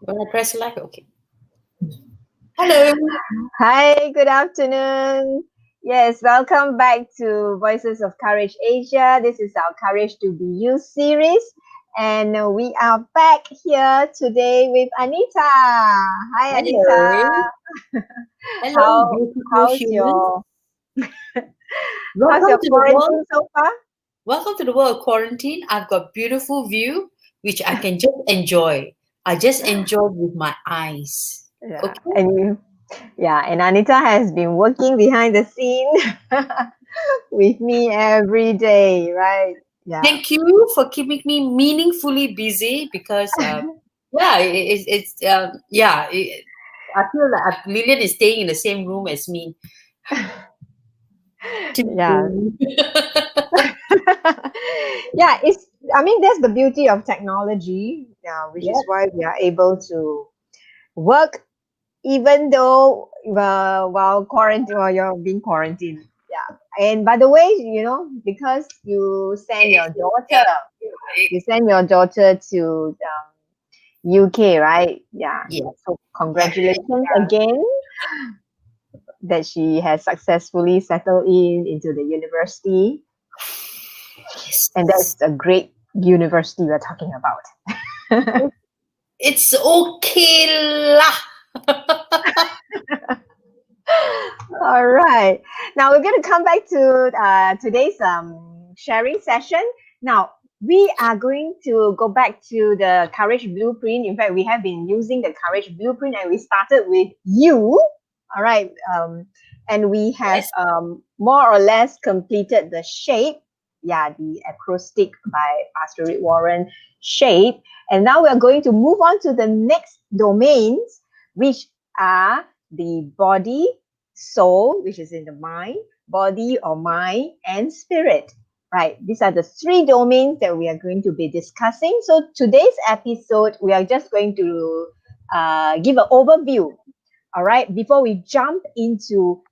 When I press like, okay. Hello. Hi, good afternoon. Yes, welcome back to Voices of Courage Asia. This is our Courage to Be You series. And we are back here today with Anita. Hi, Anita. Hello. Hello, How beautiful how's humans. your how's Welcome your to the world. quarantine so far? Welcome to the world of quarantine. I've got beautiful view, which I can just enjoy. I just enjoy with my eyes. Yeah, Okay. and Anita has been working behind the scene with me every day, right? Yeah. Thank you for keeping me meaningfully busy because, yeah, yeah. I feel that Lillian is staying in the same room as me. Yeah. Yeah, I mean that's the beauty of technology, yeah, which is Yeah. why we are able to work even though while quarantine while you're being quarantined. Yeah. And by the way, because you send your daughter to UK, right? Yeah. Yeah. So Yeah. congratulations again that she has successfully settled into the university. And Yes. that's a great university we're talking about. It's okay lah. All right. Now we're going to come back to today's sharing session. Now we are going to go back to the Courage Blueprint. In fact, we have been using the Courage Blueprint, and we started with you. All right. And we have Yes. more or less completed the shape. Yeah, the acrostic by Pastor Rick Warren shape. And now we are going to move on to the next domains, which are the body, soul, which is in the mind, body or mind, and spirit. Right. These are the three domains that we are going to be discussing. So today's episode, we are just going to give an overview. All right. Before we jump into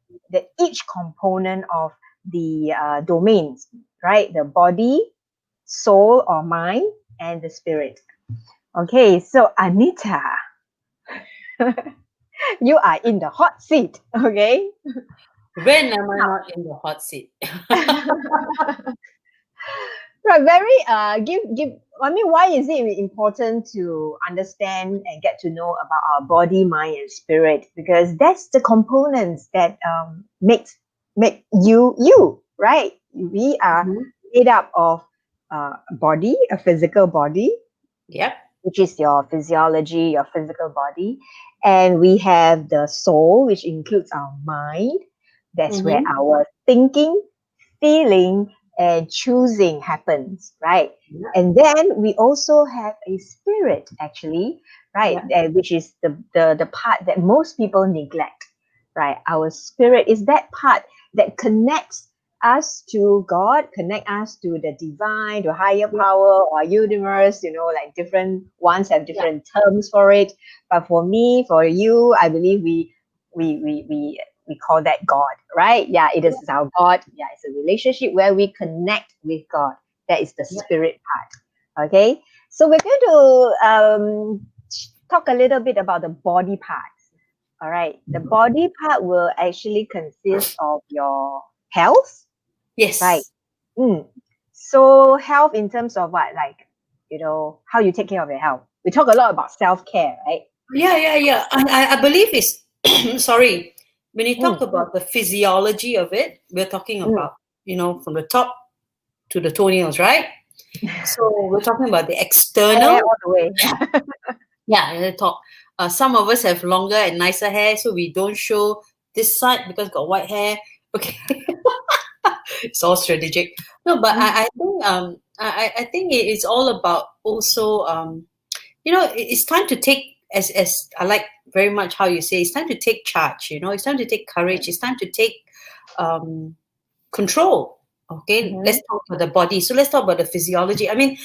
each component of the domains, right? The body, soul or mind, and the spirit. Okay. So Anita, you are in the hot seat. Okay. When am I not in the hot seat? Right, very give I mean, why is it important to understand and get to know about our body, mind, and spirit? Because that's the components that make you, right? We are Mhm. made up of a body, a physical body, Yep. which is your physiology, your physical body. And we have the soul, which includes our mind. That's where Mm-hmm. our thinking, feeling, and choosing happens, right? Yep. And then we also have a spirit, actually, right? Yep. Which is the part that most people neglect, right? Our spirit is that part that connects us to God, connect us to the divine, to higher Yep. power or universe, like different ones have Yep. different terms for it. But for me, for you, I believe we call that God, right? Yeah, it is our God. Yeah, it's a relationship where we connect with God. That is the Yep. spirit part. Okay. So we're going to talk a little bit about the body part. All right. The body part will actually consist of your health, right? Yes. Mm. So health in terms of what, like, how you take care of your health. We talk a lot about self-care, right? Yeah, yeah, yeah. I believe it's sorry. When you talk Mm, about the physiology of it, we're talking mm. about, from the top to the toenails, right? So we're talking about the Hair external. all the way. Yeah, at the top. Some of us have longer and nicer hair, so we don't show this side because got white hair. Okay. It's all strategic. No, but I think I think it's all about also it's time to take as I like very much how you say it's time to take charge. It's time to take courage. It's time to take um, control. Okay, Mhm. let's talk about the body. So let's talk about the physiology. I mean,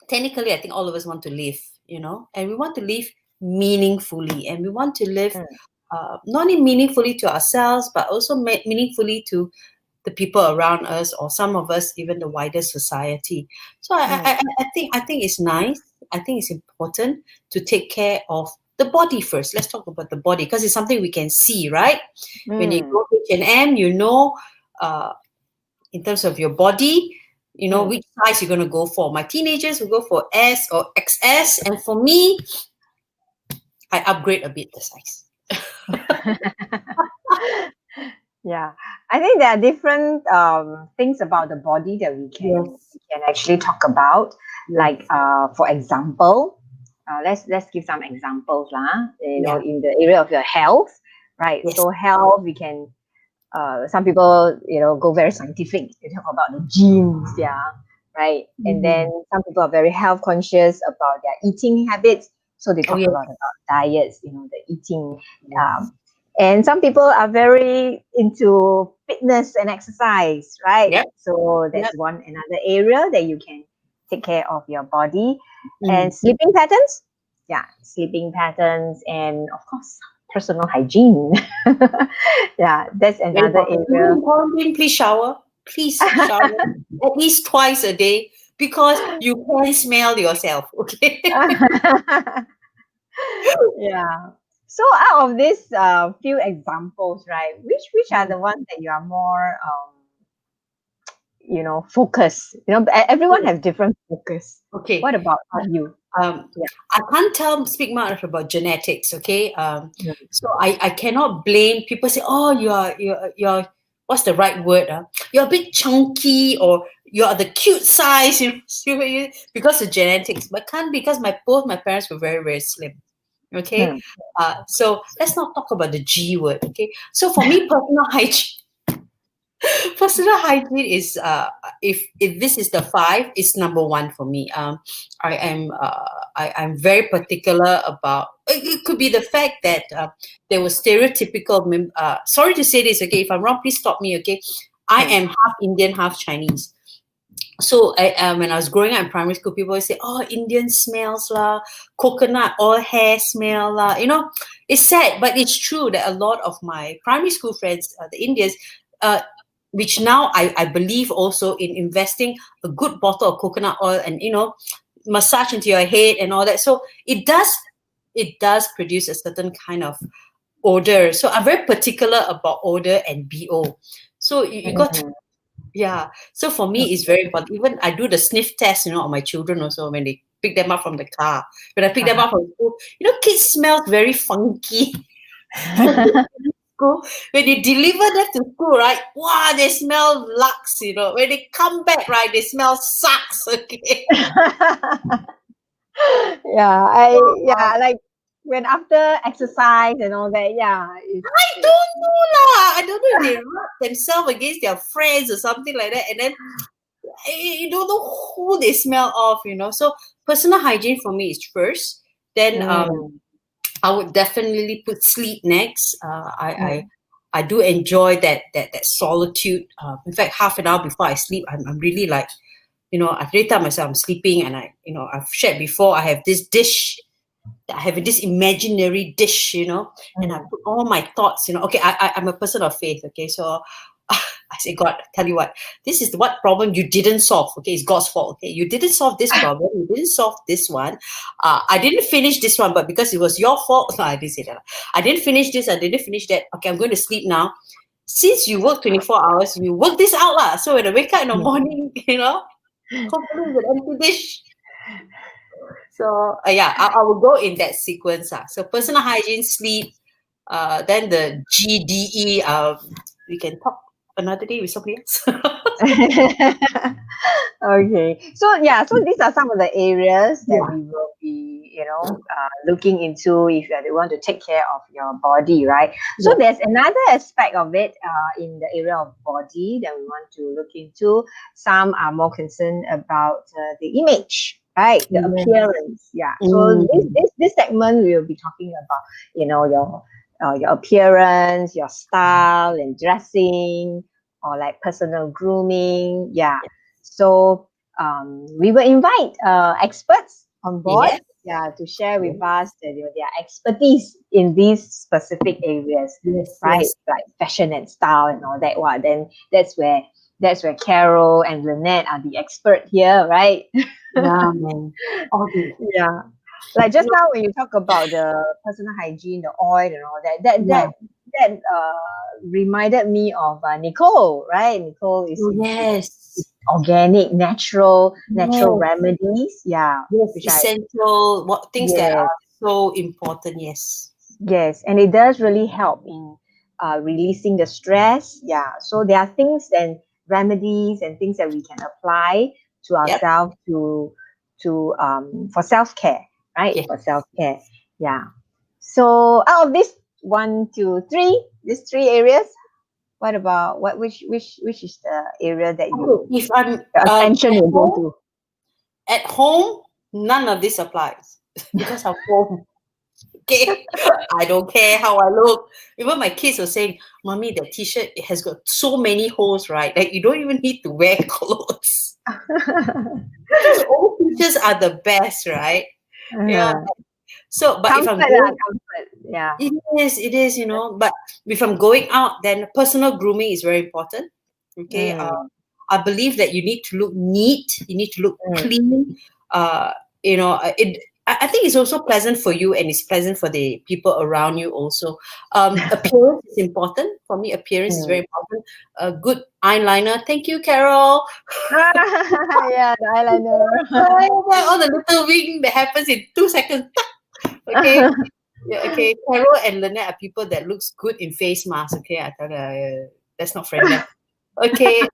technically, I think all of us want to live. And we want to live meaningfully, and we want to live Mm, not only meaningfully to ourselves, but also meaningfully to the people around us, or some of us, even the wider society. So I think it's nice. I think it's important to take care of the body first. Let's talk about the body because it's something we can see, right? When you go H&M, in terms of your body, which size you're going to go for. My teenagers will go for S or XS, and for me, I upgrade a bit the size. Yeah, I think there are different things about the body that we can actually talk about. Like, for example, let's give some examples, lah. In the area of your health, right? Yes. So health, we can. Some people, go very scientific. They talk about the genes, right. And then some people are very health conscious about their eating habits, so they talk about diets, the eating. And some people are very into fitness and exercise, right? Yep. So that's another area that you can take care of your body. And sleeping patterns, sleeping patterns, and of course, personal hygiene. That's another area. Please shower. Please shower at least twice a day because you can smell yourself. Okay. Yeah. So out of these few examples, right, which are the ones that you are more focus? Everyone has different focus. Okay. What about you? I can't speak much about genetics. Okay. So I cannot blame people. Say, oh, you're what's the right word? You're a bit chunky, or you're the cute size. Because of genetics, but can't, because both my parents were very, very slim. Okay. So let's not talk about the G word. Okay. So for me, personal hygiene is if this is the 5, it's number 1 for me. I'm very particular about it. Could be the fact that there was stereotypical sorry to say this, okay, if I'm wrong, please stop me. Okay, I am half Indian, half Chinese. So when I was growing up in primary school, people would say, oh, Indian smells lah, coconut oil hair smell lah. It's sad, but it's true that a lot of my primary school friends, the Indians, which now I believe also in investing a good bottle of coconut oil and, massage into your head and all that. So it does produce a certain kind of odor. So I'm very particular about odor and BO. So you got to, so for me, it's very important. Even I do the sniff test, on my children also when they pick them up from the car. When I pick them up from school, kids smell very funky. When you deliver them to school, right? Wow, they smell Lux, When they come back, right, they smell socks. Okay. Like when after exercise and all that, I don't know lah. I don't know if they rub themselves against their friends or something like that, and then you don't know who they smell of, So personal hygiene for me is first. Then I would definitely put sleep next. I do enjoy that solitude. In fact, half an hour before I sleep, I'm really like, I really tell myself I'm sleeping, and I've shared before. I have this dish. I have this imaginary dish, and I put all my thoughts. Okay, I'm a person of faith. Okay, so I say, God, tell you what, this is what problem you didn't solve. Okay, it's God's fault. Okay, you didn't solve this problem. You didn't solve this one. I didn't finish this one, but because it was your fault. No, I didn't say that. I didn't finish this. I didn't finish that. Okay, I'm going to sleep now. Since you work 24 hours, you work this out lah. So when I wake up in the morning, hopefully with an empty dish. So I will go in that sequence. So personal hygiene, sleep, then the GDE. We can talk another day with somebody else. Okay. So these are some of the areas that we will be, looking into if you want to take care of your body, right? So there's another aspect of it in the area of body that we want to look into. Some are more concerned about the image, right? The appearance. So this segment we will be talking about, your appearance, your style and dressing, or like personal grooming. So we will invite experts on board to share with us their expertise in these specific areas, Yes, right? yes. Like fashion and style and all that. Wow, then that's where Carol and Lynette are the expert here, right? Yeah, man. Okay. Yeah. Like just now when you talk about the personal hygiene, the oil and all that, Yeah. that reminded me of Nicole, right? Nicole is Oh, into yes. organic, natural Yes. remedies. Yeah. Yes. Which I Essential. What things that yes, are so important. Yes. yes. And it does really help in releasing the stress. Yeah. So there are things and remedies and things that we can apply to Yep. ourselves for self-care, right? Yes. For self-care. Yeah. So out of this one, two, three, these three areas, what about which is the area that Okay. If I'm your attention at will go home, to? none of this applies because I'm home. Okay. I don't care how I look. Even my kids were saying, "Mommy, that T-shirt it has got so many holes, right? Like you don't even need to wear clothes." Because old pictures are the best, right? Yeah. Uh-huh. So, but if I'm Comfort, going, comfort. Yeah. it is, But if I'm going out, then personal grooming is very important. Okay. Mm, I believe that you need to look neat. You need to look mm, clean. It. I think it's also pleasant for you, and it's pleasant for the people around you also. Appearance is important for me. Appearance is very mm. important. A good eyeliner. Thank you, Carol. Yeah, the eyeliner. All the little wing that happens in 2 seconds. Okay. Yeah, okay. Carol and Lynette are people that looks good in face mask. Okay, I thought let's not friend them. Okay,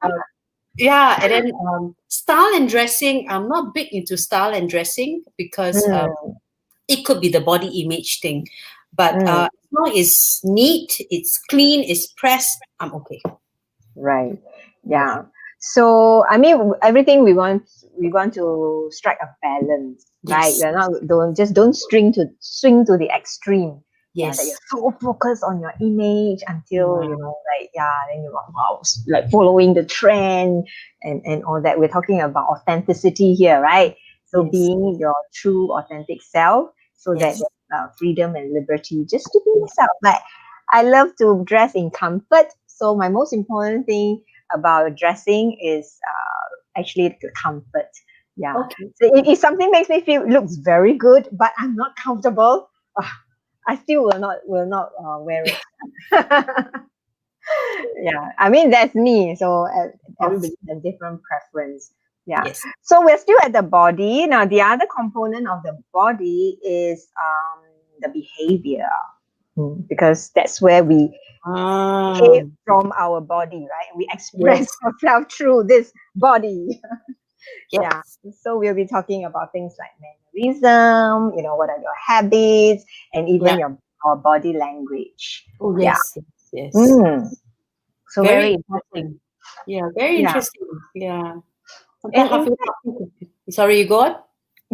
yeah, and then style and dressing. I'm not big into style and dressing because Mm, it could be the body image thing, but mm. as long as it's neat, it's clean, it's pressed, I'm okay. Right. Yeah. Yeah. So I mean, everything we want to strike a balance, right? Yes. We're not don't swing to the extreme. Yeah, that Yes. you're so focused on your image until Yeah. like then you're wow, like following the trend and all that. We're talking about authenticity here, right? So Yes. being your true authentic self, so that Yes. there's freedom and liberty just to be Yes. yourself. Like I love to dress in comfort. So my most important thing about dressing is actually the comfort. Yeah. Okay. So if something makes me feel looks very good, but I'm not comfortable, I still will not wear it. Yeah. I mean that's me. So Of everybody has different preference. Yeah. yes. So we're still at the body. Now the other component of the body is the behavior. Because that's where we Ah, behave from our body, right? We express yes. ourselves through this body. Yeah. Yes. So we'll be talking about things like mannerism, what are your habits, and Yeah. even our body language. Oh, Yeah. yes. Yes. Yes. Mm. So Very very important. interesting. Yeah, very Yeah. interesting. Yeah. And Sometimes I in feel fact, talking to. Sorry, you go on?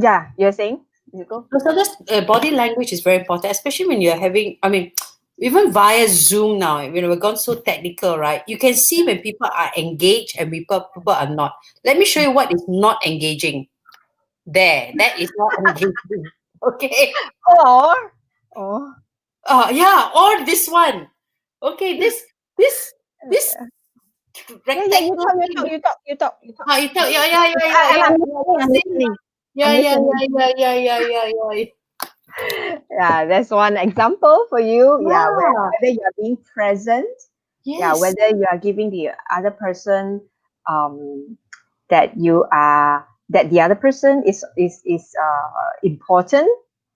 yeah, you're saying? You go. So this body language is very important, especially when you're having, I mean, even via Zoom now, we've gone so technical, right? You can see when people are engaged and people are not. Let me show you what is not engaging. There, that is not engaging. Okay. Or, or Yeah, or this one. Okay, this yeah, you rectangle talk, you talk, thing. you talk, you talk, you talk. You tell, I'm listening, yeah, I'm same. listening. I'm Yeah, yeah, listening. yeah, yeah, yeah, yeah, yeah, yeah. Yeah, that's one example for you. Yeah, Yeah. whether you are being present, yeah, Yes. whether you are giving the other person um that the other person is important,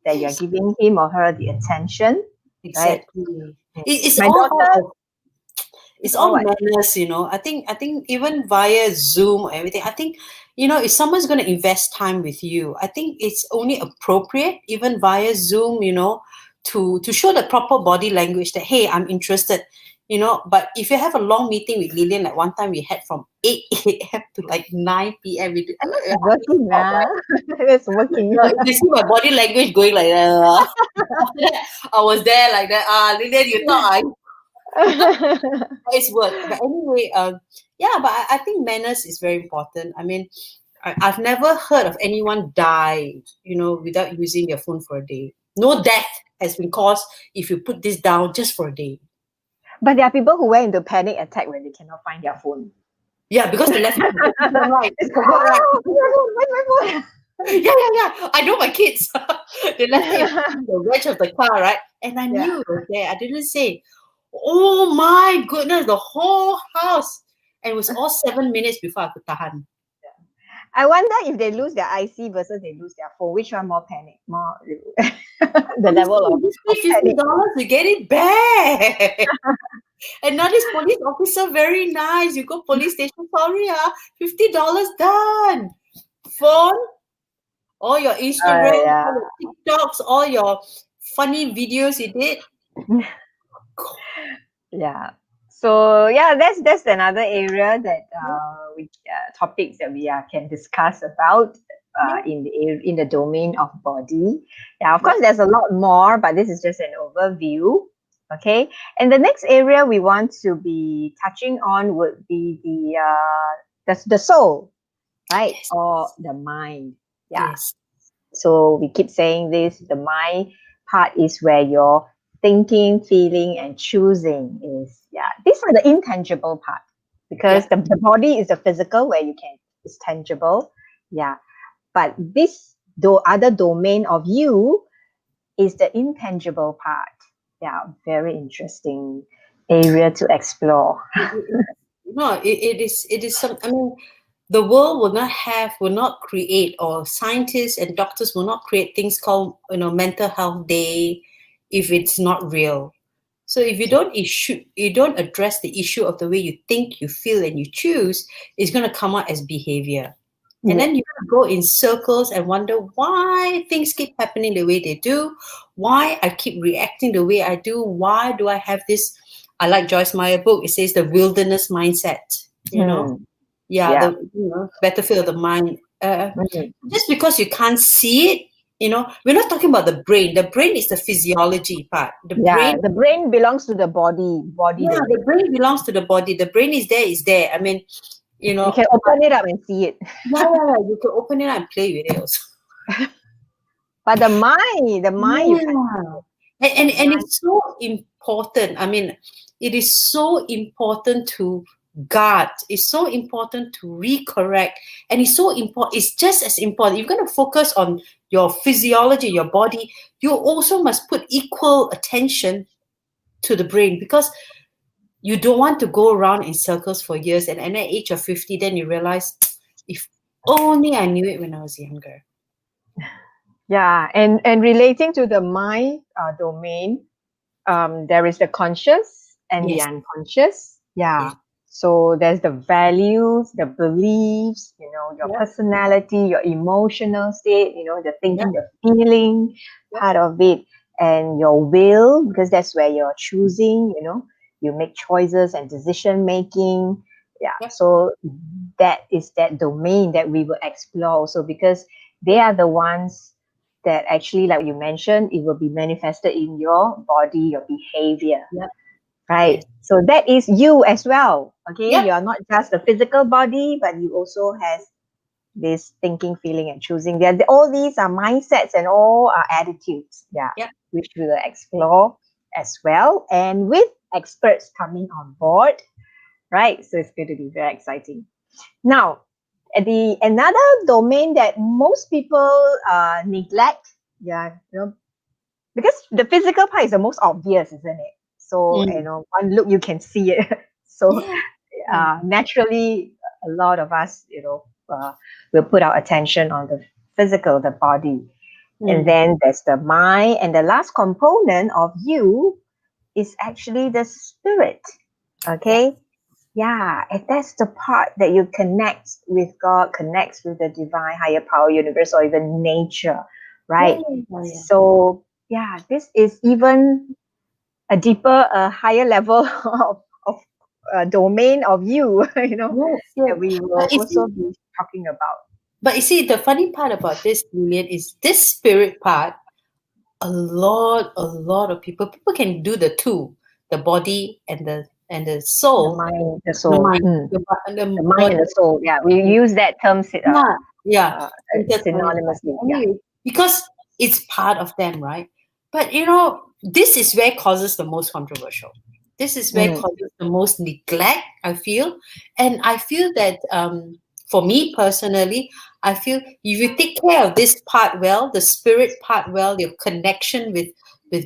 that you are Yes. giving him or her the attention, right? Exactly. It's My daughter is it's all all what? manners. I think even via Zoom or everything, I think, if someone's going to invest time with you, I think it's only appropriate, even via Zoom, to show the proper body language that, hey, I'm interested. But if you have a long meeting with Lillian, like one time we had from 8 a.m. to like 9 p.m. We did, It's working, right? it's working. If you see my body language going like that, after that, I was there like that. Lillian, you thought it's work. But anyway, yeah, but I think manners is very important. I mean, I've never heard of anyone die, without using their phone for a day. No death has been caused if you put this down just for a day. But there are people who went into panic attack when they cannot find their phone. Yeah, because they left it in the phone, right? It's, Right. where's my phone? Yeah. I know my kids. They left it in the wedge of the car, right? And I Yeah. knew it was there. I didn't say, oh my goodness, the whole house. And it was all 7 minutes before I could tahan. I wonder if they lose their IC versus they lose their phone, which one more panic? More the level of You pay panic. $50 to get it back. And now this police officer, very nice. You go police station, sorry, $50 done. Phone, all your Instagram, Yeah. all your TikToks, all your funny videos you did. Yeah. So yeah, that's another area that we topics that we can discuss about in the domain of body. Yeah, of course, there's a lot more, but this is just an overview. Okay, and the next area we want to be touching on would be the soul, right, Yes. or the mind. Yeah. Yes. So we keep saying this, the mind part is where your thinking, feeling, and choosing is. Yeah, these are the intangible part because the body is the physical where it's tangible. Yeah. But this other domain of you is the intangible part. Yeah, very interesting area to explore. No, it is some. I mean, the world will not create, or scientists and doctors will not create things called mental health day if it's not real. So if you don't address the issue of the way you think, you feel, and you choose, it's going to come out as behavior. And then you go in circles and wonder why things keep happening the way they do, why I keep reacting the way I do, why do I have this? I like Joyce Meyer book. It says the wilderness mindset. Yeah. The battlefield of the mind. Mhm. Just because you can't see it, we're not talking about the brain. The brain is the physiology part. Yeah, the brain belongs to the body. Yeah, the brain belongs to the body. The brain is there. I mean, You can open it up and see it. Yeah, you can open it up and play with it also. But the mind, you can. And it's so important. I mean, it is so important to guard. It's so important to recorrect. And it's so important. It's just as important. If you're going to focus on your physiology, your body, you also must put equal attention to the brain, because you don't want to go around in circles for years. And at the age of 50, then you realize, if only I knew it when I was younger. Yeah, and relating to the mind domain, there is the conscious and the unconscious. Yeah. Yes. So there's the values, the beliefs, your personality, your emotional state, the thinking, the feeling part of it, and your will, because that's where you're choosing, you make choices and decision making. Yeah. So that is that domain that we will explore. So because they are the ones that actually, like you mentioned, it will be manifested in your body, your behavior. Right. Yes. So that is you as well. Okay. Yep. You're not just the physical body, but you also has this thinking, feeling, and choosing. All these are mindsets and all are attitudes. Yeah. Yep. Which we will explore as well. And with experts coming on board. Right. So it's going to be very exciting. Now, another domain that most people neglect, because the physical part is the most obvious, isn't it? So one look you can see it. So naturally, a lot of us, will put our attention on the physical, the body, and then there's the mind, and the last component of you is actually the spirit. Okay. Yeah, and that's the part that you connect with God, connects with the divine higher power, universe, or even nature, right? So, yeah, this is even a deeper, a higher level of domain of you, that we will also be talking about. But you see, the funny part about this, Lillian, is this spirit part. A lot of people can do the two, the body and the soul. The mind, the soul. The mind, The mind and the soul. Yeah, we use that term. Yeah, uh, intertwined. synonymously. Yeah. Anyway, because it's part of them, right? But this is where causes the most controversial. This is where Mm, causes the most neglect, I feel. And I feel that for me personally, I feel if you take care of this part well, the spirit part well, your connection with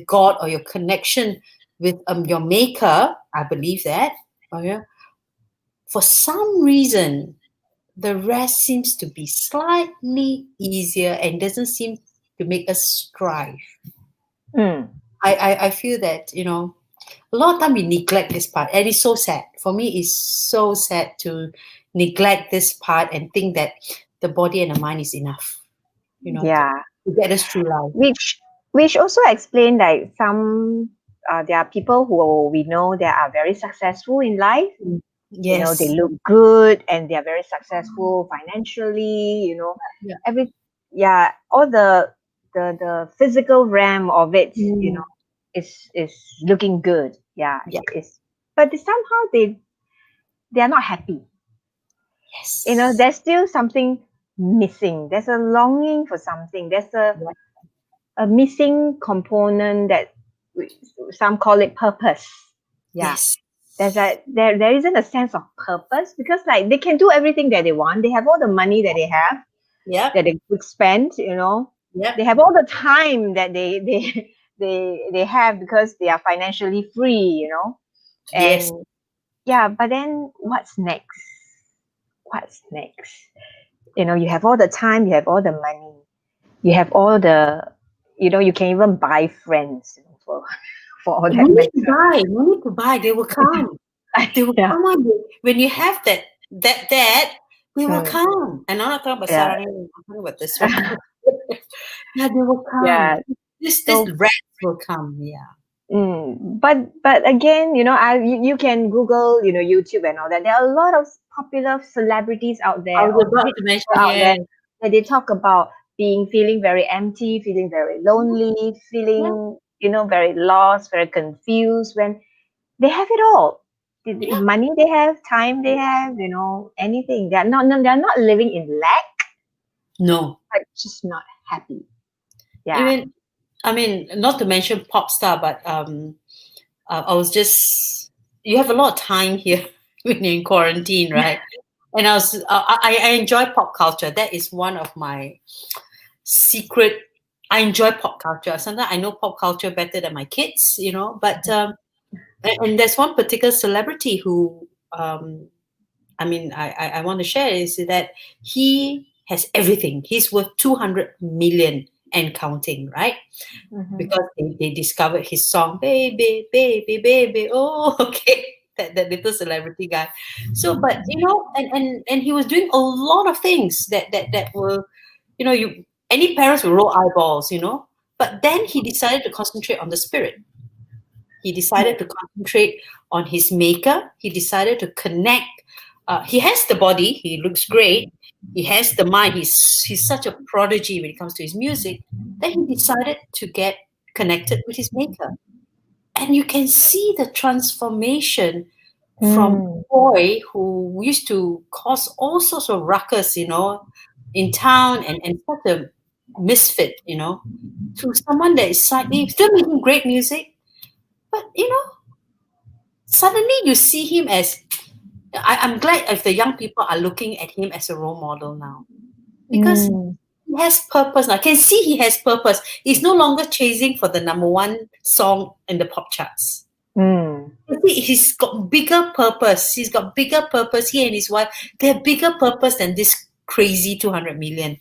God or your connection with your maker, I believe that. Oh yeah. For some reason, the rest seems to be slightly easier and doesn't seem to make us strive. mm. I feel that, a lot of time we neglect this part, and it's so sad. For me, it's so sad to neglect this part and think that the body and the mind is enough, Yeah. to get us through life. Which also explain like some there are people who we know that are very successful in life. Mm. They Yes. look good and they are very successful financially. Yeah. Every yeah, all the physical realm of it. Mm. Is looking good. Yeah, Yeah. it's but somehow they are not happy. Yes. There's still something missing. There's a longing for something. There's Yeah. a missing component that we- some call it purpose. Yeah, Yes. there isn't a sense of purpose because like they can do everything that they want. They have all the money that they have Yep. that they could spend. Yep. They have all the time that they have because they are financially free. Yes. And yeah, but then what's next? What's next? You have all the time, you have all the money, you have all you can even buy friends for all No that need to matter. buy. No need to buy. They will come. They will Yeah. come on you. When you have that, they will Mm, come. And I'm not talking about yeah. sarang, I'm talking about this one. Yeah, they will come. Yeah. This So, rats will come. Yeah. but again, you can Google, YouTube and all that. There are a lot of popular celebrities out I there was or about rich to people mention, out yeah. there that they talk about feeling very empty, feeling very lonely, Yeah. feeling, very lost, very confused when they have it all. The Yeah. money they have, time they have, anything. They're not living in lack, No. but just not happy. Yeah. Even I mean, not to mention pop star, but I was just you have a lot of time here when you're in quarantine, right? And I enjoy pop culture. That is one of my secret. I enjoy pop culture. Sometimes I know pop culture better than my kids, But and there's one particular celebrity who I mean I want to share is that he has everything. He's worth 200 million and counting, right? Mm-hmm. Because they discovered his song, baby, baby, baby. Oh, okay. That little celebrity guy. So, but and he was doing a lot of things that were, you any parents will roll eyeballs, But then he decided to concentrate on the spirit. He decided to concentrate on his maker. He decided to connect. He has the body. He looks great. He has the mind. He's such a prodigy when it comes to his music. Then he decided to get connected with his maker, and you can see the transformation from Mm, a boy who used to cause all sorts of ruckus, in town and such a misfit, to someone that is slightly still making great music, but suddenly you see him as I'm glad if the young people are looking at him as a role model now because mm, he has purpose now. I can see he has purpose. He's no longer chasing for the number one song in the pop charts. mm, You see, he's got bigger purpose. He's got bigger purpose. He and his wife, they have bigger purpose than this crazy 200 million.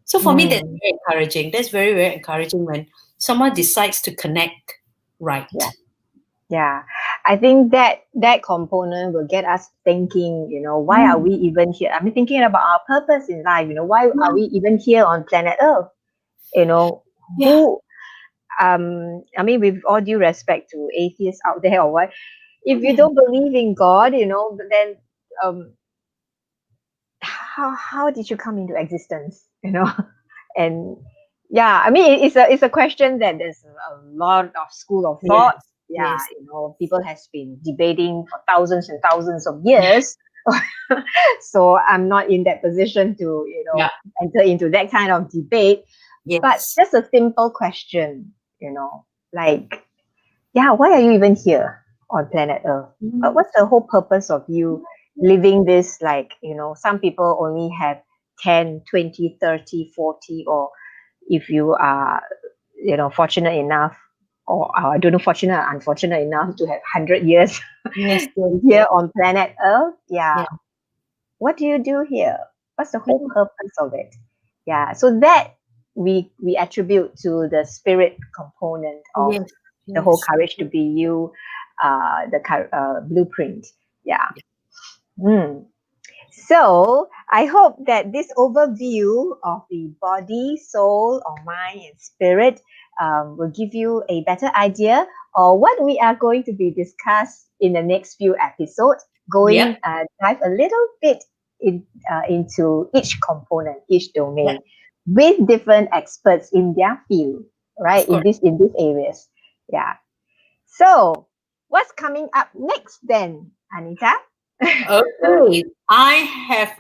So for me, that's mm. very encouraging. That's very, very encouraging when someone decides to connect right. Yeah. Yeah. I think that component will get us thinking, why are Mm. we even here? I mean, thinking about our purpose in life, why Yeah, are we even here on planet Earth? You know, yeah, who I mean, with all due respect to atheists out there or what, if you yeah, don't believe in God, then um how did you come into existence? And yeah, I mean, it's a question that there's a lot of school of thought. yes, Yeah, yes, people has been debating for thousands and thousands of yeah, years. So I'm not in that position to, Yeah. enter into that kind of debate. But Yes. just a simple question, like, yeah, why are you even here on planet Earth? Mm. What's the whole purpose of you living this? Like, some people only have 10, 20, 30, 40, or if you are, fortunate enough, or I don't know, fortunate or unfortunate enough to have 100 years Yes, yes, here yes. on planet Earth. Yeah. Yeah. What do you do here? What's the whole Mm. purpose of it? Yeah. So that we attribute to the spirit component of Yes, the whole yes. courage to be you, the blueprint. Yeah. Yeah. Mm. So I hope that this overview of the body, soul, or mind and spirit will give you a better idea of what we are going to be discussed in the next few episodes. Yep. Dive a little bit into each component, each Yeah. domain, with different experts in their field, right? Of In course. these areas. Yeah. So what's coming up next then, Anita? Okay. I have.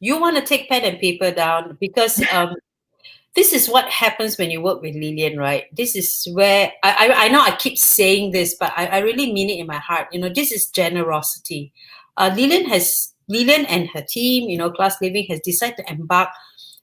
You want to take pen and paper down because this is what happens when you work with Lillian, right? This is where I know I keep saying this, but I really mean it in my heart. This is generosity. Lillian and her team, Class Living has decided to embark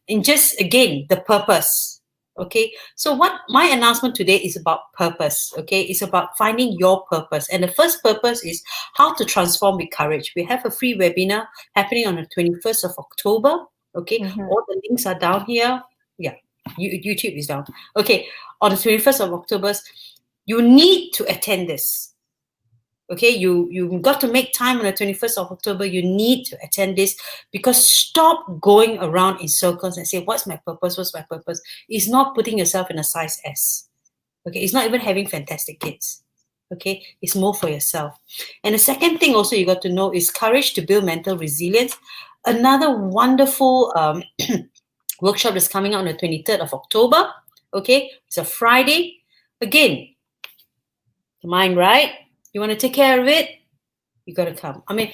in just again the purpose. Okay, so what my announcement today is about purpose. Okay, it's about finding your purpose, and the first purpose is how to transform with courage. We have a free webinar happening on the 21st of October. Okay, Mhm. all the links are down here. Yeah, YouTube is down. Okay, on the 21st of October, you need to attend this. Okay, you got to make time on the 21st of October. You need to attend this because stop going around in circles and say, what's my purpose? What's my purpose? It's not putting yourself in a size S. Okay, it's not even having fantastic kids. Okay, it's more for yourself. And the second thing also you got to know is courage to build mental resilience. Another wonderful workshop is coming out on the 23rd of October. Okay, it's a Friday. Again, the mind, right? You want to take care of it? You got to come. I mean,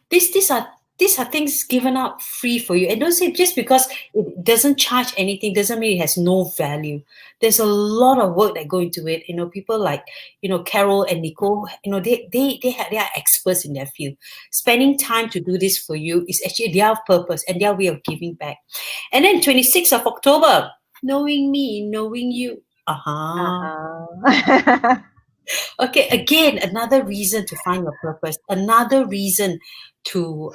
these these are these are things given out free for you. And don't say just because it doesn't charge anything doesn't mean it has no value. There's a lot of work that go into it. People like Carol and Nicole. They are experts in their field. Spending time to do this for you is actually their purpose and their way of giving back. And then 26th of October, knowing me, knowing you. Uh-huh. Uh-huh. Okay, again, another reason to find your purpose, another reason to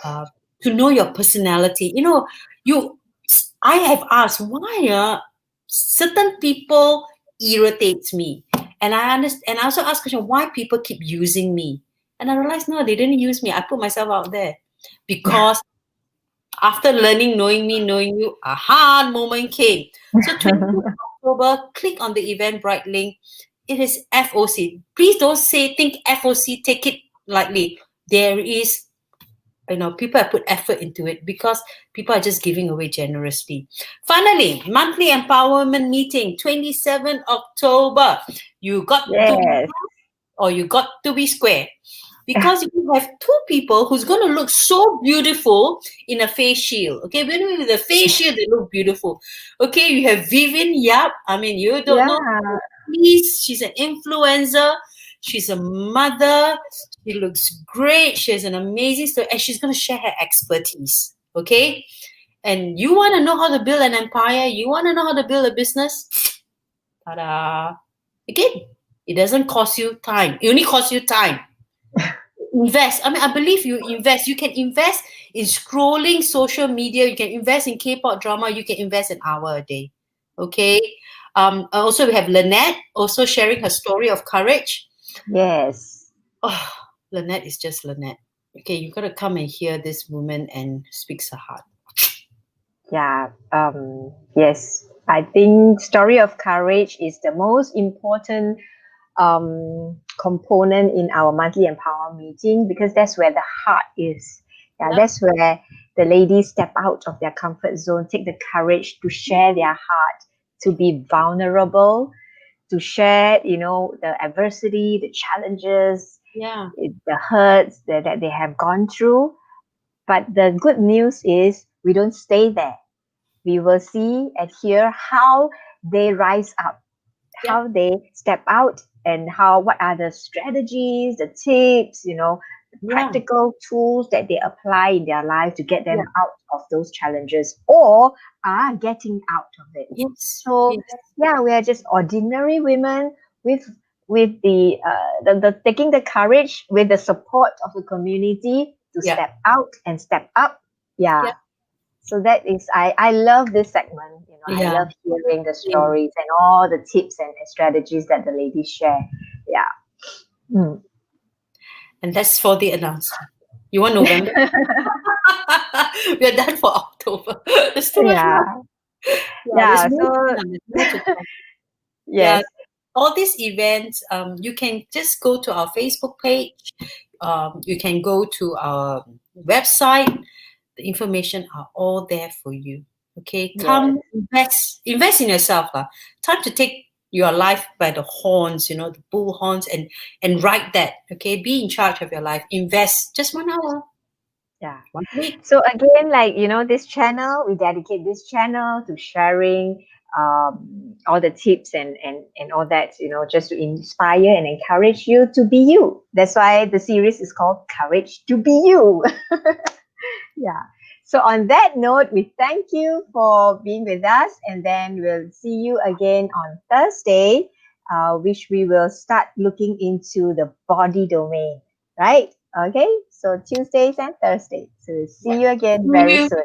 know your personality. You I have asked why certain people irritates me, and I understand. And I also ask question why people keep using me, and I realized no, they didn't use me. I put myself out there because after learning, knowing me, knowing you, a hard moment came. So 25th October, click on the Eventbrite link. It is FOC. Please don't think FOC, take it lightly. There is, people have put effort into it because people are just giving away generously. Finally, monthly empowerment meeting, 27th October. You got to be Yes. or you got to be square. Because you have two people who's going to look so beautiful in a face shield. Okay, when with the face shield, they look beautiful. Okay, you have Vivian Yap. I mean, you don't know. Yeah. She's an influencer. She's a mother. She looks great. She has an amazing story, and she's going to share her expertise. Okay, and you want to know how to build an empire? You want to know how to build a business? Ta-da! Again, it doesn't cost you time. It only costs you time. Invest. I mean, I believe you invest. You can invest in scrolling social media. You can invest in K-pop drama. You can invest an hour a day. Okay. Also, we have Lynette also sharing her story of courage. Yes. Oh, Lynette is just Lynette. Okay, you got to come and hear this woman and speaks her heart. Yeah. Yes. I think story of courage is the most important component in our monthly empowerment meeting because that's where the heart is. Yeah, Yep. that's where the ladies step out of their comfort zone, take the courage to share their heart, to be vulnerable, to share, the adversity, the challenges, Yeah. the hurts that they have gone through. But the good news is we don't stay there. We will see and hear how they rise up, Yeah. how they step out, and how what are the strategies, the tips, the Yeah. practical tools that they apply in their life to get them Yeah. out of those challenges or are getting out of it. Yes. So Yes. yeah, we are just ordinary women with the taking the courage with the support of the community to Yeah. step out and step up. Yeah, Yeah. so that is I love this segment. I Yeah. love hearing the Same. stories and all the tips and strategies that the ladies share. Yeah. Mm. And that's for the announcement. You want November? We are done for October. There's too much more. Yeah. Yeah, there's Yeah. more to So come. There's more to come. Yeah, yes. all these events, you can just go to our Facebook page. You can go to our website. The information are all there for you. Okay, Yes. come invest in yourself. Time to take your life by the horns, the bull horns, and ride that. Okay, be in charge of your life. Invest just 1 hour, Yeah. 1 week. So again, like this channel, we dedicate this channel to sharing all the tips and all that, just to inspire and encourage you to be you. That's why the series is called Courage to Be You. Yeah. So on that note, we thank you for being with us, and then we'll see you again on Thursday, which we will start looking into the body domain, right? Okay. So Tuesdays and Thursdays. So we'll see Yeah. you again See very you. soon.